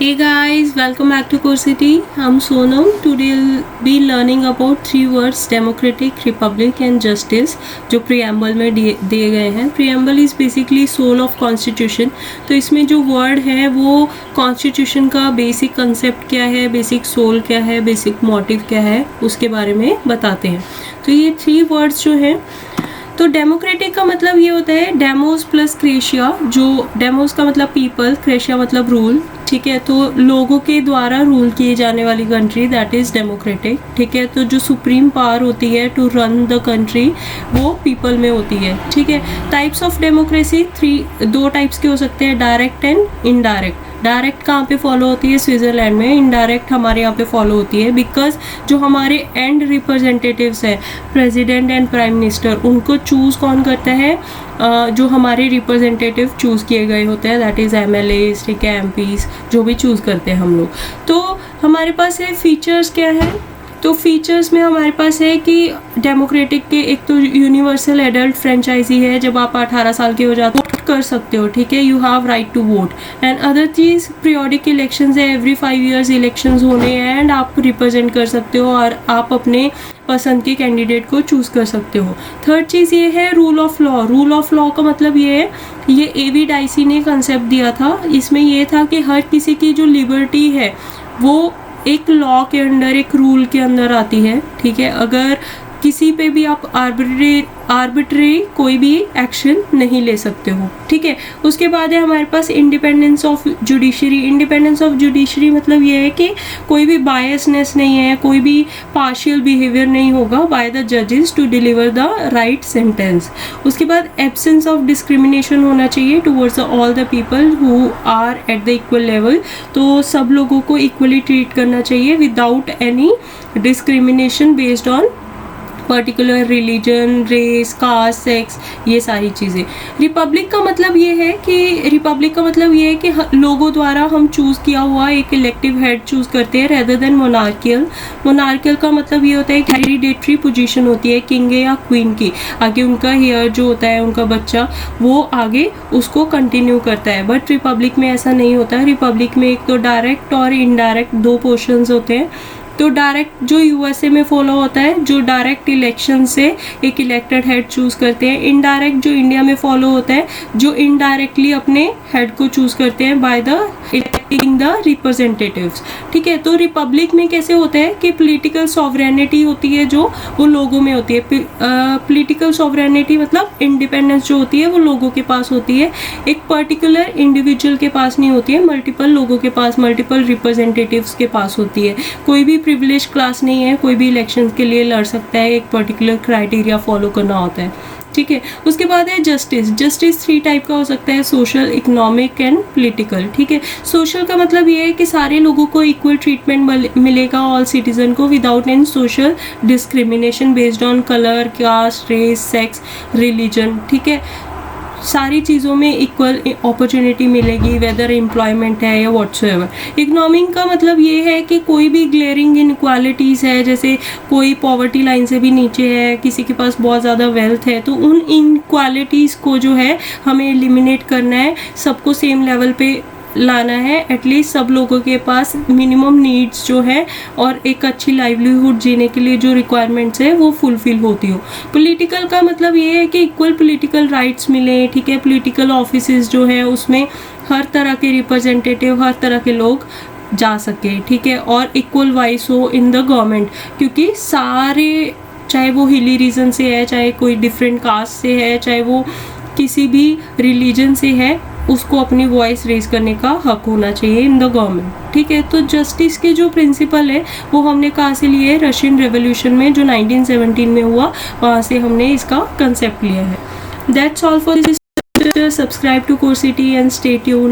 Hey guys, welcome back to Core City. I'm Sonam. Today we'll be learning about 3 words: democratic, republic and justice, जो preamble में दिए गए हैं. Preamble is basically soul of constitution. तो इसमें जो word है वो constitution का basic concept क्या है, basic soul क्या है, basic motive क्या है, उसके बारे में बताते हैं. तो ये 3 words जो हैं, तो डेमोक्रेटिक का मतलब ये होता है डेमोस प्लस क्रेशिया. जो डेमोस का मतलब पीपल, क्रेशिया मतलब रूल. ठीक है, तो लोगों के द्वारा रूल किए जाने वाली कंट्री, दैट इज़ डेमोक्रेटिक. ठीक है, तो जो सुप्रीम पावर होती है टू रन द कंट्री वो पीपल में होती है. ठीक है, टाइप्स ऑफ डेमोक्रेसी 2 टाइप्स के हो सकते हैं, डायरेक्ट एंड इनडायरेक्ट. डायरेक्ट कहाँ पे फॉलो होती है? स्विट्ज़रलैंड में. इनडायरेक्ट हमारे यहाँ पे फॉलो होती है बिकॉज जो हमारे एंड रिप्रेजेंटेटिव्स हैं, प्रेसिडेंट एंड प्राइम मिनिस्टर, उनको चूज़ कौन करता है? जो हमारे रिप्रेजेंटेटिव चूज़ किए गए होते हैं, दैट इज़ MLAs, ठीक है, MPs, जो भी चूज़ करते हैं हम लोग. तो हमारे पास है फीचर्स क्या है? तो फीचर्स में हमारे पास है कि डेमोक्रेटिक के एक तो यूनिवर्सल एडल्ट फ्रेंचाइजी है. जब आप 18 साल के हो जाते हो कर सकते हो. ठीक है, you have right to vote. And other चीज़ पीरियोडिक इलेक्शंस है, एवरी 5 years इलेक्शंस होने हैं एंड आप रिप्रेजेंट कर सकते हो और आप अपने पसंद के कैंडिडेट को चूज़ कर सकते हो. थर्ड चीज़ ये है rule of law. Rule of law का मतलब ये है, ये A.V. डाइसी ने कंसेप्ट दिया था. इसमें ये था कि हर किसी की जो लिबर्टी है वो एक लॉ के अंडर, एक रूल के अंदर आती है. ठीक है, अगर किसी पे भी आप आर्बिट्रेरी कोई भी एक्शन नहीं ले सकते हो. ठीक है, उसके बाद है हमारे पास independence of judiciary. Independence of judiciary मतलब ये है कि कोई भी बायसनेस नहीं है, कोई भी पार्शियल बिहेवियर नहीं होगा बाय द जजेस to deliver the right sentence. उसके बाद एब्सेंस ऑफ डिस्क्रिमिनेशन होना चाहिए towards all the people who are at the equal level. तो सब लोगों को इक्वली ट्रीट करना चाहिए without any discrimination based on particular religion, race, caste, sex, ये सारी चीज़ें. रिपब्लिक का मतलब ये है कि लोगों द्वारा हम चूज़ किया हुआ एक इलेक्टिव हेड चूज़ करते हैं रेदर देन मोनार्कियल. मोनार्कियल का मतलब ये होता है कि हेरिडेटरी पोजीशन होती है किंग या क्वीन की, आगे उनका हेयर जो होता है, उनका बच्चा, वो आगे उसको कंटिन्यू करता है. बट रिपब्लिक में ऐसा नहीं होता है. रिपब्लिक में एक तो डायरेक्ट और इनडायरेक्ट 2 पोर्शंस होते हैं. तो डायरेक्ट जो USA में फॉलो होता है, जो डायरेक्ट इलेक्शन से एक इलेक्टेड हेड चूज़ करते हैं. इनडायरेक्ट जो इंडिया में फॉलो होता है, जो इनडायरेक्टली अपने हेड को चूज़ करते हैं by the electing the representatives. ठीक है, तो रिपब्लिक में कैसे होता है कि पॉलिटिकल सॉवरेनिटी होती है जो वो लोगों में होती है. पॉलिटिकल सॉवरेनिटी मतलब इंडिपेंडेंस जो होती है वो लोगों के पास होती है, एक पर्टिकुलर इंडिविजुअल के पास नहीं होती है, मल्टीपल लोगों के पास, मल्टीपल रिप्रेजेंटेटिव्स के पास होती है. कोई भी प्रिविलेज क्लास नहीं है, कोई भी इलेक्शन के लिए लड़ सकता है, एक पर्टिकुलर क्राइटेरिया फॉलो करना होता है. ठीक है, उसके बाद है जस्टिस. जस्टिस 3 टाइप का हो सकता है, सोशल, इकोनॉमिक एंड पॉलिटिकल. ठीक है, सोशल का मतलब ये है कि सारे लोगों को इक्वल ट्रीटमेंट मिलेगा, ऑल सिटीजन को, without any social discrimination based on colour, caste, race, sex, religion. ठीक है, सारी चीज़ों में इक्वल अपॉर्चुनिटी मिलेगी, वेदर एम्प्लॉयमेंट है या व्हाटसोएवर. इकोनॉमिक का मतलब ये है कि कोई भी ग्लेरिंग इनक्वालिटीज़ है, जैसे कोई पॉवर्टी लाइन से भी नीचे है, किसी के पास बहुत ज़्यादा वेल्थ है, तो उन इनक्वालिटीज़ को जो है हमें एलिमिनेट करना है, सबको सेम लेवल पे लाना है. एटलीस्ट सब लोगों के पास मिनिमम नीड्स जो है और एक अच्छी लाइवलीहुड जीने के लिए जो रिक्वायरमेंट्स है वो फुलफिल होती हो. पॉलिटिकल का मतलब ये है कि इक्वल पॉलिटिकल राइट्स मिले. ठीक है, पॉलिटिकल ऑफिसेज जो है उसमें हर तरह के रिप्रेजेंटेटिव, हर तरह के लोग जा सके. ठीक है, और इक्वल वॉइस हो इन द गवर्नमेंट, क्योंकि सारे, चाहे वो हिली रीजन से है, चाहे कोई डिफरेंट कास्ट से है, चाहे वो किसी भी रिलीजन से है, उसको अपनी वॉइस रेज करने का हक होना चाहिए इन द गवर्नमेंट. ठीक है, तो जस्टिस के जो प्रिंसिपल है वो हमने कहाँ से लिए? रशियन रेवोल्यूशन में जो 1917 में हुआ, वहाँ से हमने इसका कंसेप्ट लिया है. That's all for this. Subscribe to Core City and stay tuned.